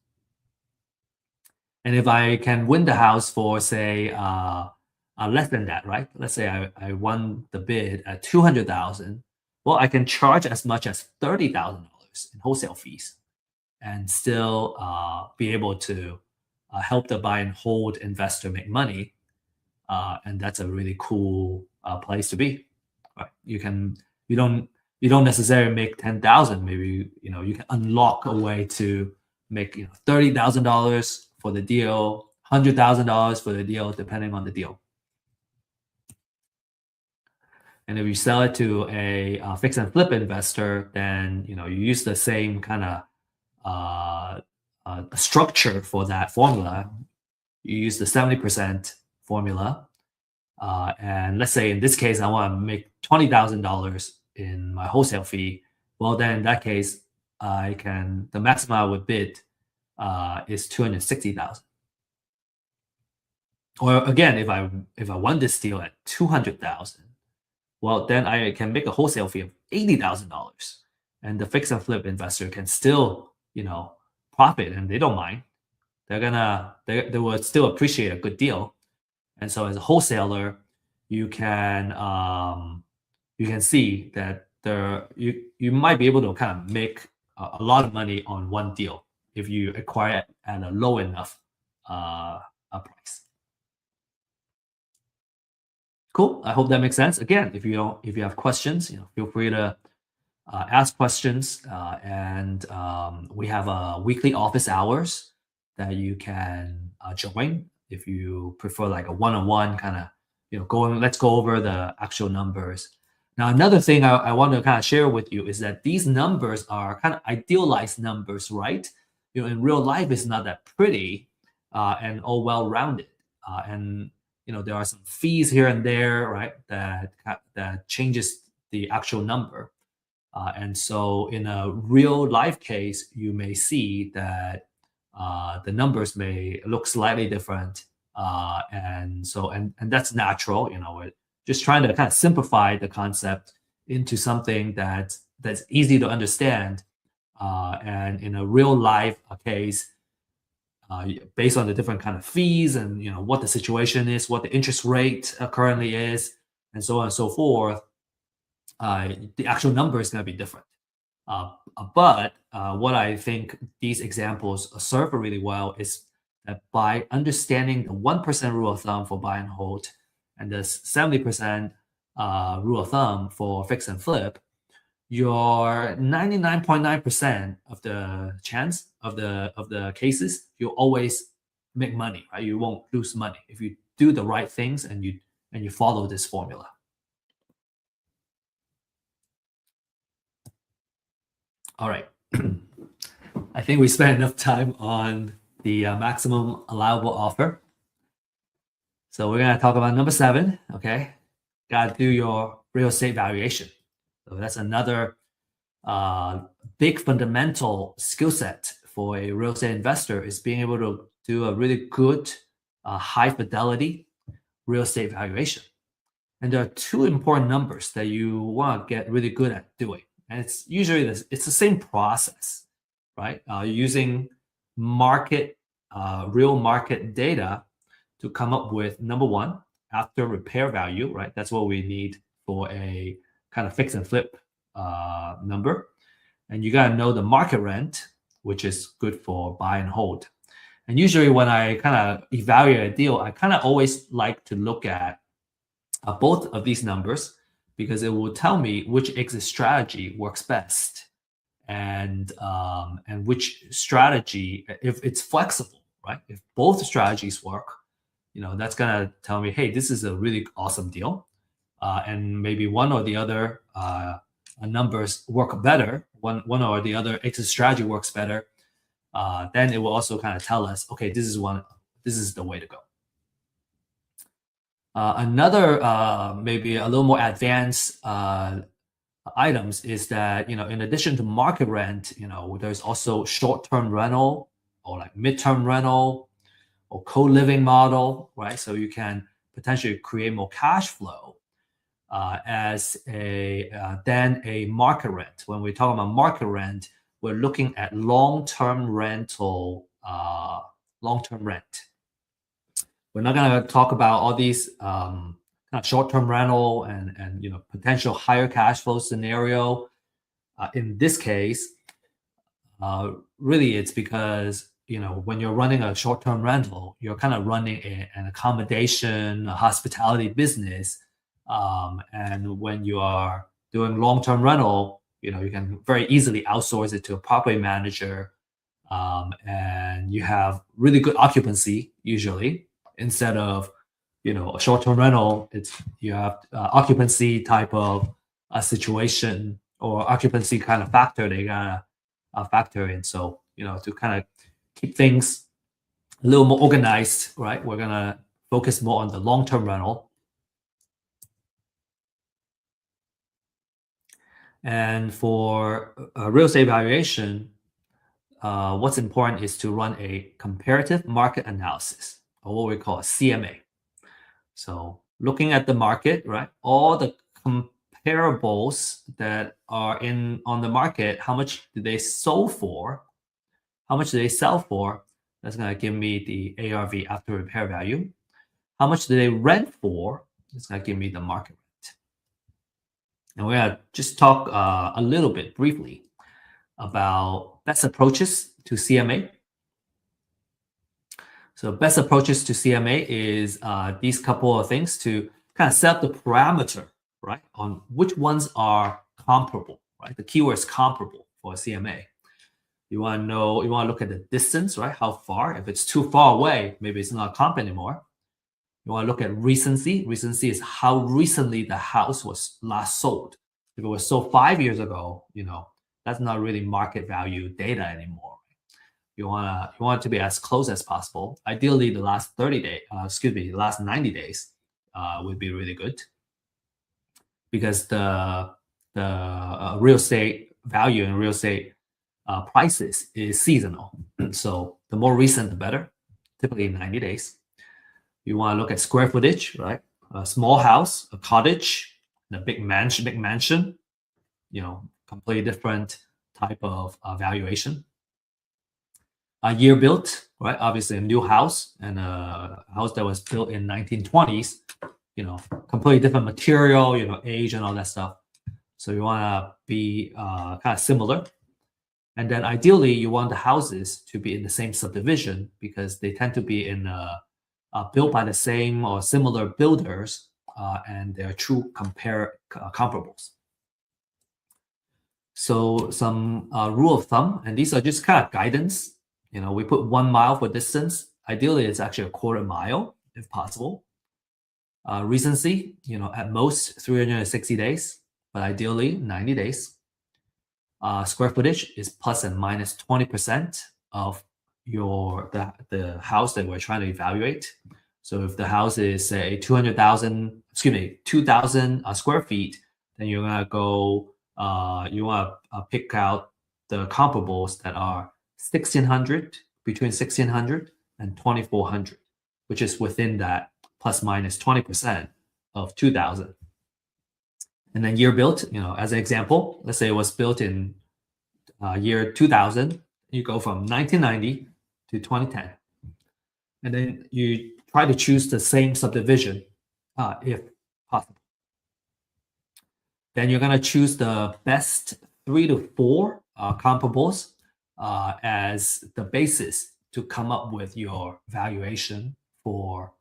And if I can win the house for, say, less than that, right? Let's say I won the bid at 200,000. Well, I can charge as much as $30,000 in wholesale fees and still be able to help the buy and hold investor make money. And that's a really cool place to be. Right? You don't necessarily make 10,000. Maybe you can unlock a way to make $30,000 for the deal, $100,000 for the deal, depending on the deal. And if you sell it to a fix and flip investor, then you use the same kind of structure for that formula. You use the 70% formula, and let's say in this case I want to make $20,000 in my wholesale fee. Well, then in that case, the maximum I would bid is 260,000. Or again, if I won this deal at 200,000, well, then I can make a wholesale fee of $80,000, and the fix and flip investor can still profit, and they don't mind. They will still appreciate a good deal. And so as a wholesaler, you can see that you might be able to kind of make a lot of money on one deal if you acquire it at a low enough price. Cool. I hope that makes sense. Again, if you have questions, feel free to ask questions. And we have weekly office hours that you can join if you prefer like a one-on-one kind of let's go over the actual numbers. Now, another thing I want to kind of share with you is that these numbers are kind of idealized numbers, right? In real life, it's not that pretty and all well-rounded. And there are some fees here and there, right? That changes the actual number. And so in a real life case, you may see that the numbers may look slightly different. And that's natural. We're just trying to kind of simplify the concept into something that's easy to understand. And in a real life case, based on the different kind of fees and what the situation is, what the interest rate currently is, and so on and so forth, the actual number is going to be different. But what I think these examples serve really well is that by understanding the 1% rule of thumb for buy and hold and the 70% rule of thumb for fix and flip, your 99.9% of the chance of the cases, you always make money, right? You won't lose money if you do the right things and you follow this formula. All right. I think we spent enough time on the maximum allowable offer. So we're going to talk about number 7, okay? Got to do your real estate valuation. So that's another big fundamental skill set for a real estate investor is being able to do a really good high fidelity real estate valuation. And there are 2 important numbers that you want to get really good at doing. And it's usually it's the same process, right? Using real market data to come up with number 1, after repair value, right? That's what we need for a kind of fix and flip number. And you got to know the market rent, which is good for buy and hold. And usually when I kind of evaluate a deal, I kind of always like to look at both of these numbers because it will tell me which exit strategy works best and which strategy, if it's flexible, right? If both strategies work, that's going to tell me, hey, this is a really awesome deal. And maybe one or the other numbers work better, one or the other exit strategy works better, then it will also kind of tell us, okay, this is the way to go. Another maybe a little more advanced items is that in addition to market rent, there's also short-term rental or like mid-term rental or co-living model, right? So you can potentially create more cash flow as a than a market rent. When we talk about market rent, we're looking at long-term rental, long-term rent. We're not going to talk about all these kind of short-term rental and potential higher cash flow scenario. In this case, really it's because when you're running a short-term rental, you're kind of running an accommodation, a hospitality business, and when you are doing long-term rental, you can very easily outsource it to a property manager, and you have really good occupancy usually, instead of a short-term rental. You have occupancy type of a situation or occupancy kind of factor they gotta factor in. So to kind of keep things a little more organized, right, we're gonna focus more on the long-term rental. And for real estate valuation, what's important is to run a comparative market analysis, or what we call a CMA. So looking at the market, right, all the comparables that are on the market, how much do they sell for? How much do they sell for? That's going to give me the ARV, after repair value. How much do they rent for? It's going to give me the market rent. And we're going to just talk a little bit briefly about best approaches to CMA. So best approaches to CMA is these couple of things to kind of set up the parameter, right, on which ones are comparable, right? The keyword is comparable for a CMA. You want to look at the distance, right? How far? If it's too far away, maybe it's not comp anymore. You want to look at recency. Recency is how recently the house was last sold. If it was sold 5 years ago, that's not really market value data anymore. You want it to be as close as possible. Ideally, the last 30 days, the last 90 days would be really good, because the real estate value and real estate prices is seasonal. So the more recent, the better, typically 90 days. You want to look at square footage, right? A small house, a cottage, and a big mansion, completely different type of valuation. A year built, right? Obviously a new house and a house that was built in 1920s, completely different material, age and all that stuff. So you want to be kind of similar. And then ideally you want the houses to be in the same subdivision, because they tend to be built by the same or similar builders, and they're true comparables. So some rule of thumb, and these are just kind of guidance. We put 1 mile for distance. Ideally, it's actually a quarter mile if possible. Recency, at most 360 days, but ideally 90 days. Square footage is plus and minus 20% of the house that we're trying to evaluate. So if the house is say 2,000 square feet, then you're gonna go. You want to pick out the comparables that are 1,600, between 1,600 and 2,400, which is within that plus minus 20% of 2,000. And then year built, as an example, let's say it was built in year 2000. You go from 1990 to 2010, and then you try to choose the same subdivision if possible. Then you're going to choose the best 3 to 4 comparables as the basis to come up with your valuation for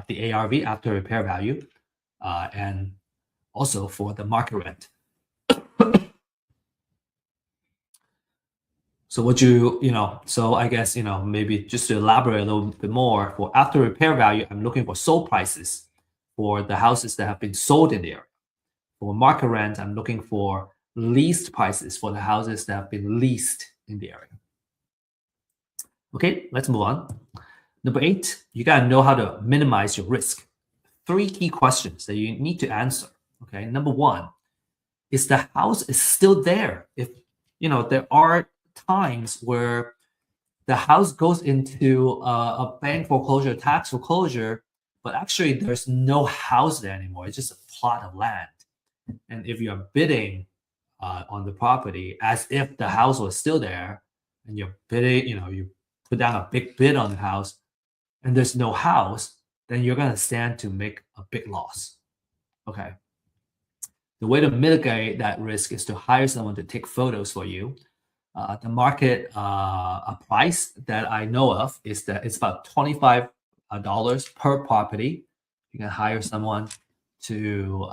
the ARV, after repair value, and also for the market rent. So so I guess, maybe just to elaborate a little bit more, for after repair value, I'm looking for sold prices for the houses that have been sold in the area. For market rent, I'm looking for leased prices for the houses that have been leased in the area. Okay, let's move on. Number 8, you gotta know how to minimize your risk. 3 key questions that you need to answer. Okay, number 1, is the house is still there? If there are times where the house goes into a bank foreclosure, tax foreclosure, but actually there's no house there anymore. It's just a plot of land. And if you're bidding on the property as if the house was still there, and you're bidding, you put down a big bid on the house, and there's no house, then you're going to stand to make a big loss. Okay. The way to mitigate that risk is to hire someone to take photos for you. The market a price that I know of is that it's about $25 per property. You can hire someone to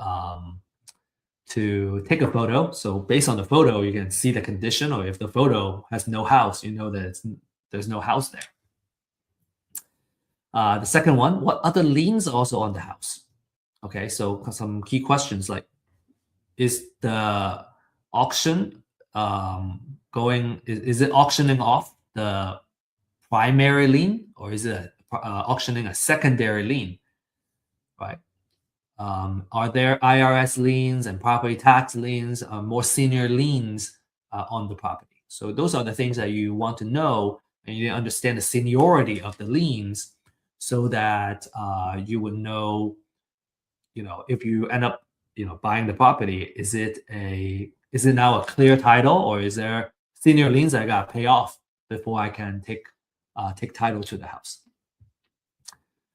take a photo. So based on the photo, you can see the condition, or if the photo has no house, you know that there's no house there. The second one, what other liens are also on the house? Okay, so some key questions like, is the auction is it auctioning off the primary lien, or is it auctioning a secondary lien, right? Are there IRS liens and property tax liens, more senior liens on the property? So those are the things that you want to know, and you understand the seniority of the liens, so that you would know, if you end up, buying the property, is it now a clear title, or is there senior liens that I got to pay off before I can take title to the house?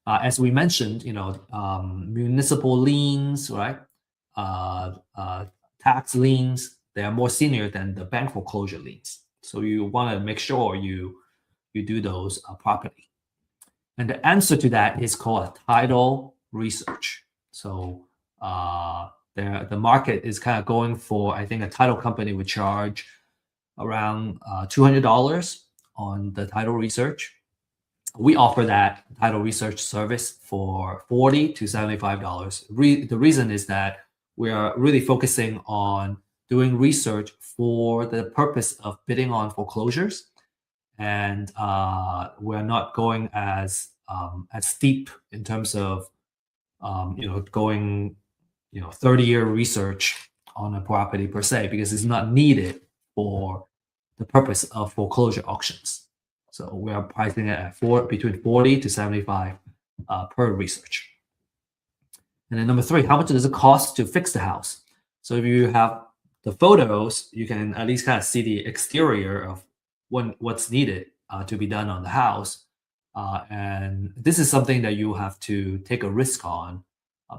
As we mentioned, municipal liens, right? Tax liens, they are more senior than the bank foreclosure liens. So you want to make sure you do those properly. And the answer to that is called a title research. So the market is kind of going for, I think a title company would charge around $200 on the title research. We offer that title research service for $40 to $75. The reason is that we are really focusing on doing research for the purpose of bidding on foreclosures, and we're not going as steep in terms of going 30-year research on a property per se, because it's not needed for the purpose of foreclosure auctions. So we are pricing it at between 40 to 75 per research. And then number 3, how much does it cost to fix the house? So if you have the photos, you can at least kind of see the exterior of what's needed to be done on the house. And this is something that you have to take a risk on,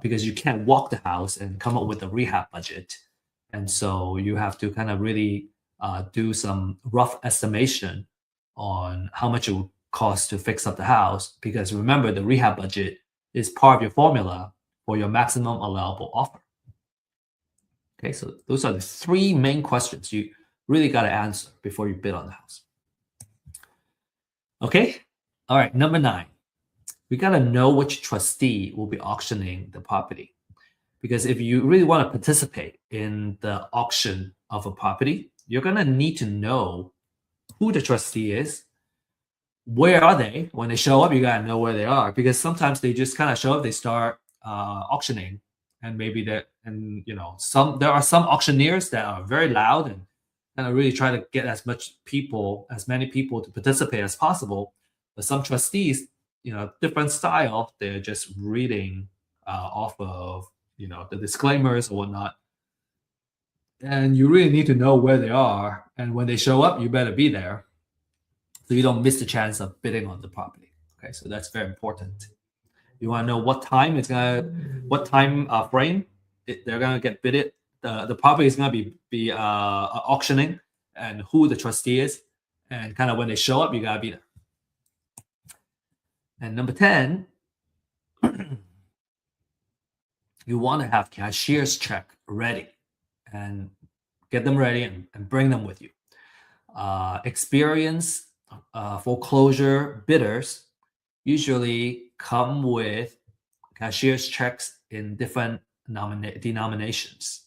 because you can't walk the house and come up with a rehab budget. And so you have to kind of really do some rough estimation on how much it would cost to fix up the house, because remember, the rehab budget is part of your formula for your maximum allowable offer. Okay, so those are the 3 main questions you really got to answer before you bid on the house. Okay, all right, number 9. We got to know which trustee will be auctioning the property. Because if you really want to participate in the auction of a property, you're going to need to know who the trustee is. Where are they? When they show up, you got to know where they are, because sometimes they just kind of show up, they start auctioning, and maybe there are some auctioneers that are very loud and kind of really try to get as many people to participate as possible. But some trustees, different style, they're just reading off of the disclaimers or whatnot. And you really need to know where they are, and when they show up, you better be there, so you don't miss the chance of bidding on the property. Okay, so that's very important. You want to know what time frame they're gonna get bidded. The property is gonna be auctioning, and who the trustee is, and kind of when they show up, you gotta be there. And number 10, you want to have cashier's check ready, and get them ready and bring them with you. Experienced foreclosure bidders usually come with cashier's checks in different denominations.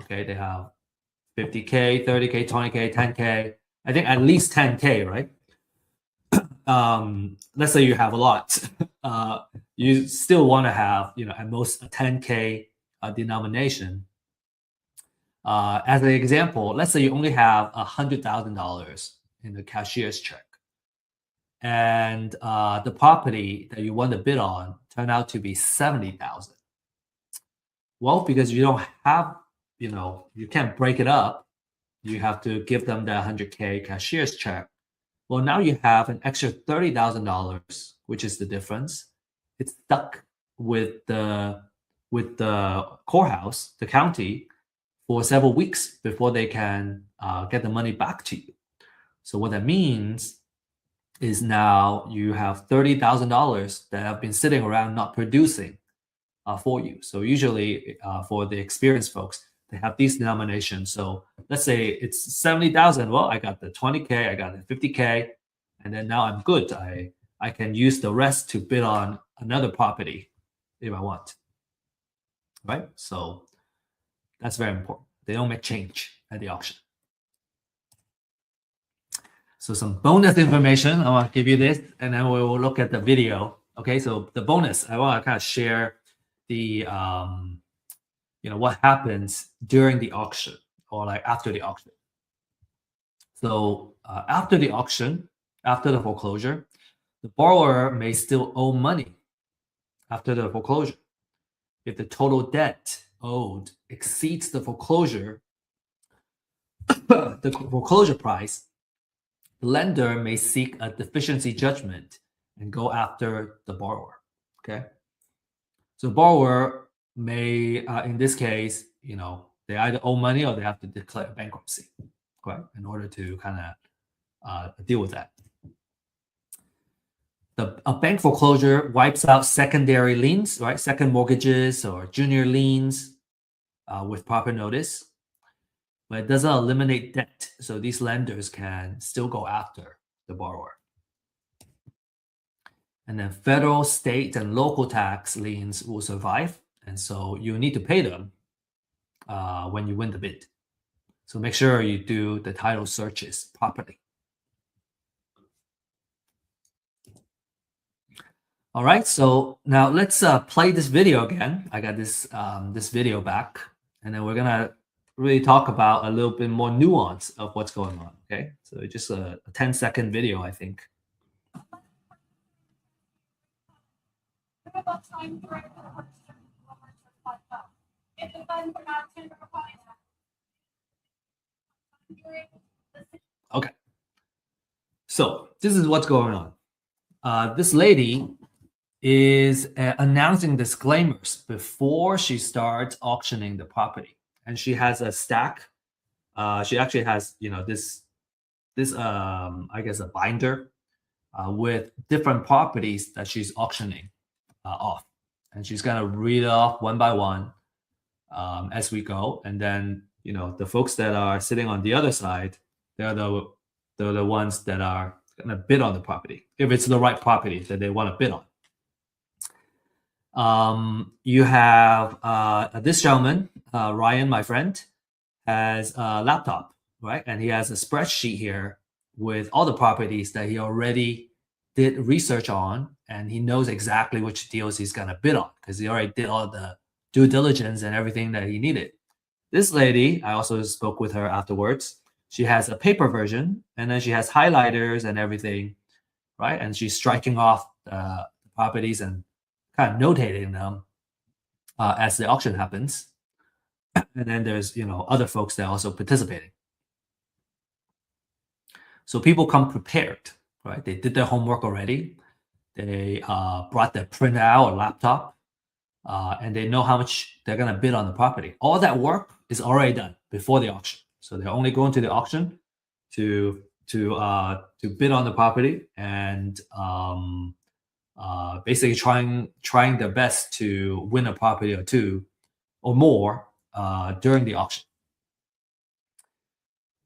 Okay, they have 50K, 30K, 20K, 10K. I think at least 10K, right? Let's say you have a lot. You still want to have, at most a 10K denomination. As an example, let's say you only have $100,000 in the cashier's check, and the property that you want to bid on turned out to be 70,000. Well, because you don't have, you can't break it up. You have to give them that 100K cashier's check. Well, now you have an extra $30,000, which is the difference. It's stuck with the courthouse, the county, for several weeks before they can get the money back to you. So what that means is now you have $30,000 that have been sitting around not producing for you. So usually for the experienced folks, they have these denominations. So let's say it's 70,000. Well, I got the 20K, I got the 50K, and then now I'm good. I can use the rest to bid on another property if I want. Right? So that's very important. They don't make change at the auction. So some bonus information, I want to give you this, and then we will look at the video. Okay, so the bonus, I want to kind of share the what happens during the auction or like after the auction. So after the auction, after the foreclosure, the borrower may still owe money after the foreclosure. If the total debt owed exceeds the foreclosure price, the lender may seek a deficiency judgment and go after the borrower. Okay, so borrower may, in this case, they either owe money or they have to declare bankruptcy, right, in order to kind of deal with that. A bank foreclosure wipes out secondary liens, right, second mortgages or junior liens with proper notice, but it doesn't eliminate debt. So these lenders can still go after the borrower. And then federal, state, and local tax liens will survive. And so you need to pay them when you win the bid. So make sure you do the title searches properly. All right, so now let's play this video again. I got this this video back, and then we're gonna really talk about a little bit more nuance of what's going on. Okay, so just a 10-second video, I think. Okay, so this is what's going on. This lady is announcing disclaimers before she starts auctioning the property, and she has a stack. She actually has, this I guess a binder with different properties that she's auctioning off, and she's gonna read it off one by one as we go, and then the folks that are sitting on the other side, they're the ones that are gonna bid on the property if it's the right property that they want to bid on. You have this gentleman, Ryan, my friend, has a laptop, right? And he has a spreadsheet here with all the properties that he already did research on, and he knows exactly which deals he's going to bid on because he already did all the due diligence and everything that he needed. This lady, I also spoke with her afterwards. She has a paper version, and then she has highlighters and everything, right? And she's striking off the properties and kind of notating them as the auction happens. And then there's other folks that are also participating. So people come prepared, right? They did their homework already. They brought their printout or laptop, and they know how much they're gonna bid on the property. All that work is already done before the auction. So they're only going to the auction to bid on the property and basically trying their best to win a property or two or more during the auction.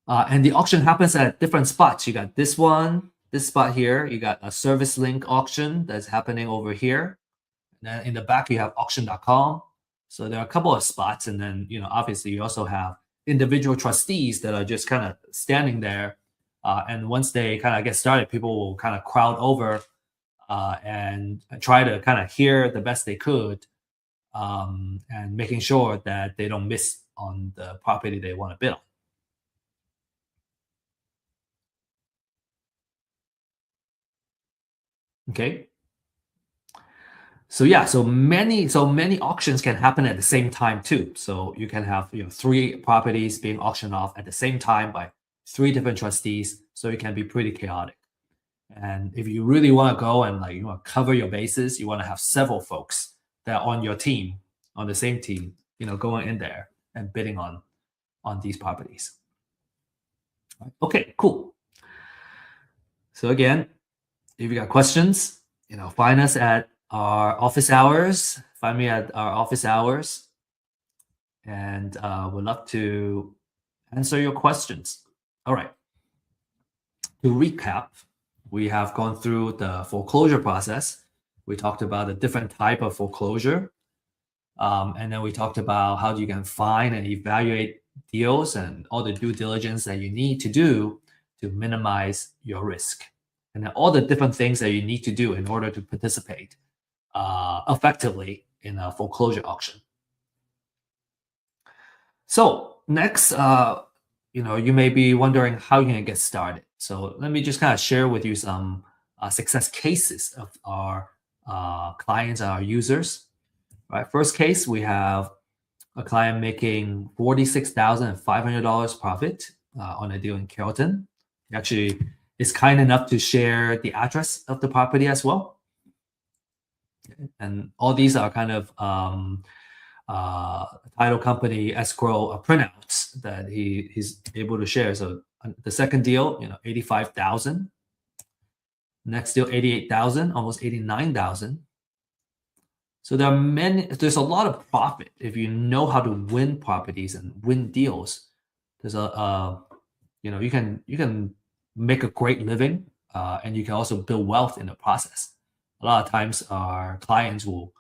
And the auction happens at different spots. You got this one, this spot here. You got a service link auction that's happening over here. And then in the back, you have auction.com. So there are a couple of spots. And then, obviously you also have individual trustees that are just kind of standing there. And once they kind of get started, people will kind of crowd over and try to kind of hear the best they could and making sure that they don't miss on the property they want to bid on. Okay. So yeah, so many auctions can happen at the same time too. So you can have three properties being auctioned off at the same time by three different trustees. So it can be pretty chaotic. And if you really want to go and like you want to cover your bases, you want to have several folks that are on your team, on the same team, going in there and bidding on these properties. Okay, cool. So again, if you got questions, find us at our office hours. Find me at our office hours, and we'd love to answer your questions. All right. To recap, we have gone through the foreclosure process. We talked about the different type of foreclosure, and then we talked about how you can find and evaluate deals and all the due diligence that you need to do to minimize your risk, and then all the different things that you need to do in order to participate effectively in a foreclosure auction. So next, you may be wondering how you can get started. So let me just kind of share with you some success cases of our clients and our users. Right, first case, we have a client making $46,500 profit on a deal in Carrollton. Actually, is kind enough to share the address of the property as well. And all these are kind of title company escrow printouts that he's able to share. So the second deal, 85,000. Next deal, 88,000, almost 89,000. So there's a lot of profit if you know how to win properties and win deals. There's you can make a great living, and you can also build wealth in the process. A lot of times our clients will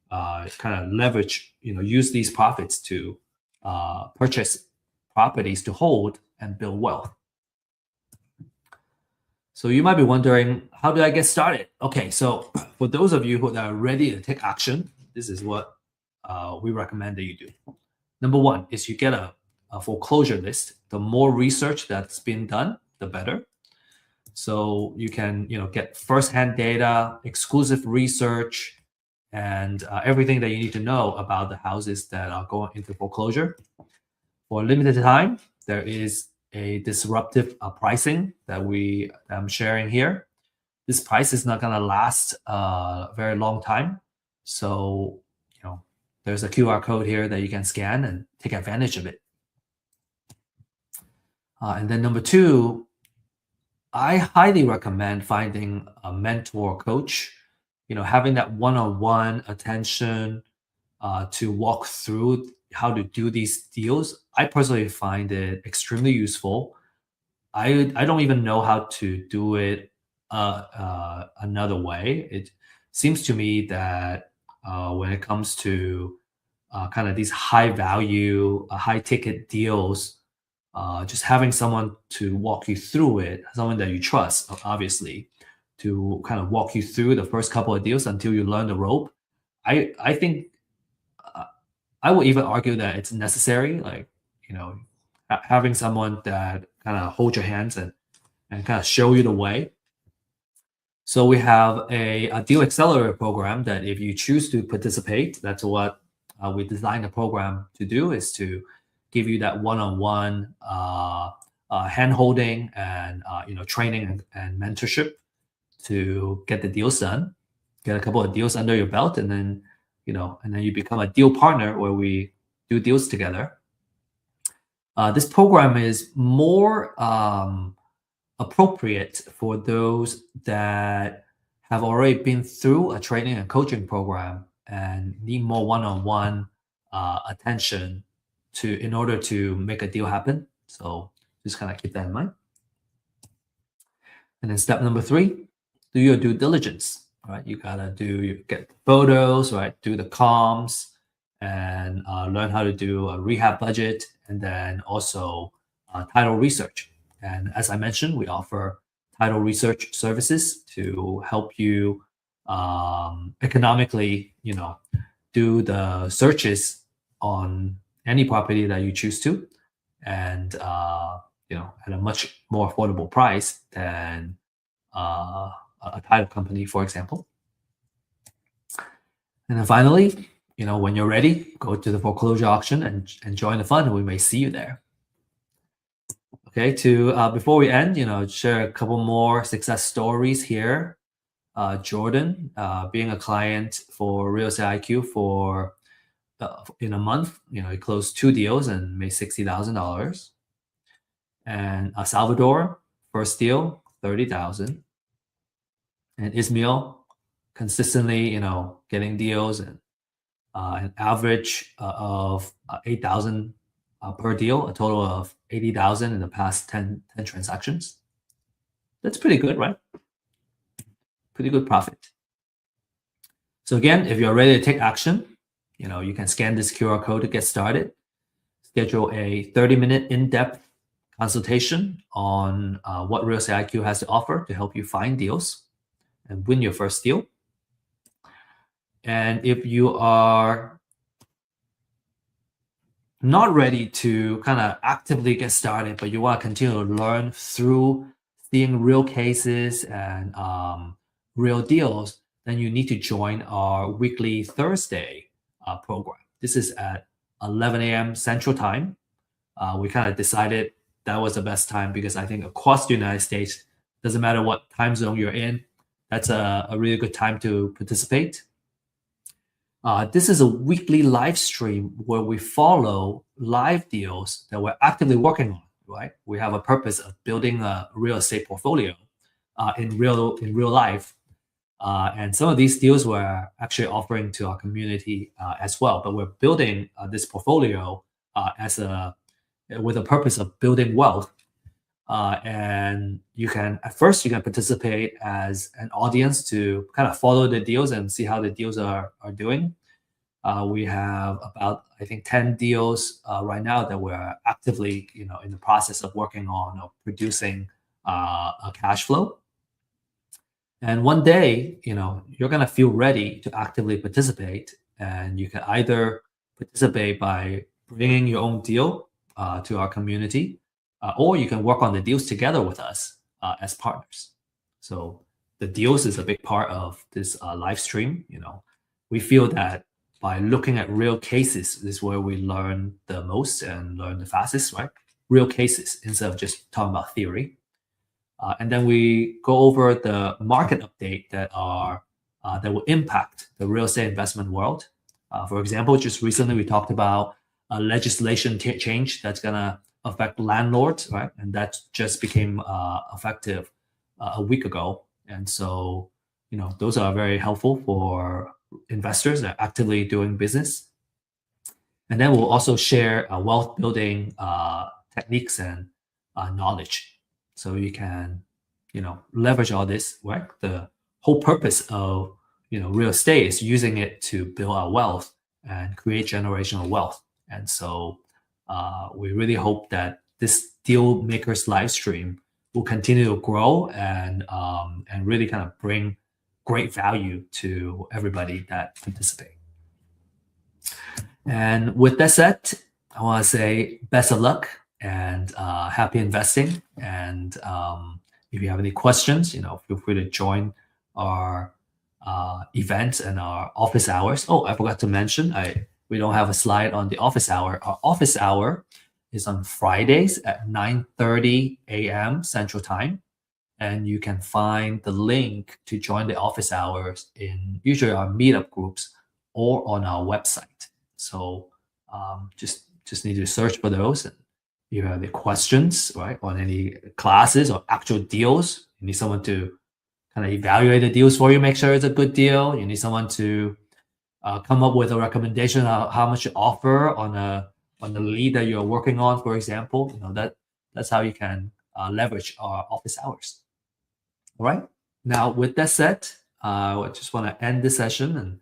kind of leverage, use these profits to purchase properties to hold and build wealth. So you might be wondering, how do I get started? Okay, so for those of you who are ready to take action, this is what we recommend that you do. Number one is you get a foreclosure list. The more research that's been done, the better. So you can, get firsthand data, exclusive research, and everything that you need to know about the houses that are going into foreclosure. For a limited time, there is a disruptive pricing that I'm sharing here. This price is not going to last a very long time. So, there's a QR code here that you can scan and take advantage of it. And then number two, I highly recommend finding a mentor coach, having that one-on-one attention to walk through how to do these deals. I personally find it extremely useful. I don't even know how to do it another way. It seems to me that when it comes to kind of these high value, high ticket deals, just having someone to walk you through it, someone that you trust, obviously, to kind of walk you through the first couple of deals until you learn the rope. I think I would even argue that it's necessary, like, having someone that kind of hold your hands and kind of show you the way. So we have a deal accelerator program that if you choose to participate, that's what we designed the program to do, is to give you that one-on-one hand holding and training and mentorship to get the deals done, get a couple of deals under your belt, and then you become a deal partner where we do deals together. This program is more appropriate for those that have already been through a training and coaching program and need more one-on-one attention in order to make a deal happen. So just kind of keep that in mind. And then step number three, do your due diligence. Right, you gotta get photos, right? Do the comms, and learn how to do a rehab budget, and then also title research. And as I mentioned, we offer title research services to help you economically, do the searches on any property that you choose to, and at a much more affordable price than a title company, for example. And then finally, when you're ready, go to the foreclosure auction and join the fund, and we may see you there. Okay, before we end, share a couple more success stories here. Jordan, being a client for Real Estate IQ for in a month, he closed 2 deals and made $60,000. And Salvador, first deal, 30,000. And Ismail, consistently, getting deals and an average of 8,000 per deal, a total of 80,000 in the past 10 transactions. That's pretty good, right? Pretty good profit. So again, if you're ready to take action, you can scan this QR code to get started. Schedule a 30-minute in-depth consultation on what Real Estate IQ has to offer to help you find deals and win your first deal. And if you are not ready to kind of actively get started, but you want to continue to learn through seeing real cases and real deals, then you need to join our weekly Thursday program. This is at 11 a.m. Central Time. We kind of decided that was the best time because I think across the United States, doesn't matter what time zone you're in, that's a really good time to participate. This is a weekly live stream where we follow live deals that we're actively working on, right? We have a purpose of building a real estate portfolio in real life. And some of these deals we're actually offering to our community as well. But we're building this portfolio with a purpose of building wealth. And at first you can participate as an audience to kind of follow the deals and see how the deals are doing. We have about, I think, 10 deals right now that we're actively, in the process of working on or producing a cash flow. And one day, you're going to feel ready to actively participate. And you can either participate by bringing your own deal to our community, or you can work on the deals together with us as partners. So the deals is a big part of this live stream. We feel that by looking at real cases is where we learn the most and learn the fastest, right? Real cases instead of just talking about theory. And then we go over the market update that will impact the real estate investment world. For example, just recently we talked about a legislation change that's going to affect landlords, right? And that just became effective a week ago. And so, those are very helpful for investors that are actively doing business. And then we'll also share wealth building techniques and knowledge. So you can, leverage all this, right? The whole purpose of, real estate is using it to build our wealth and create generational wealth. And so we really hope that this Deal Makers live stream will continue to grow and really kind of bring great value to everybody that participate. And with that said, I want to say best of luck and happy investing. And if you have any questions, feel free to join our events and our office hours. Oh, I forgot to mention, we don't have a slide on the office hour. Our office hour is on Fridays at 9:30 a.m. Central Time. And you can find the link to join the office hours in usually our meetup groups or on our website. So just need to search for those. And if you have any questions, right, on any classes or actual deals, you need someone to kind of evaluate the deals for you, make sure it's a good deal. You need someone to come up with a recommendation of how much you offer on the lead that you're working on, for example. That's how you can leverage our office hours. All right. Now, with that said, I just want to end this session and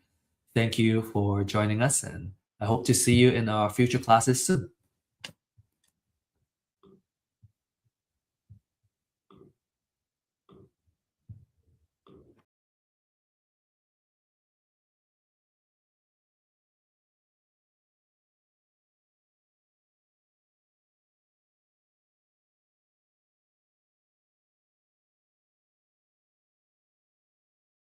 thank you for joining us. And I hope to see you in our future classes soon.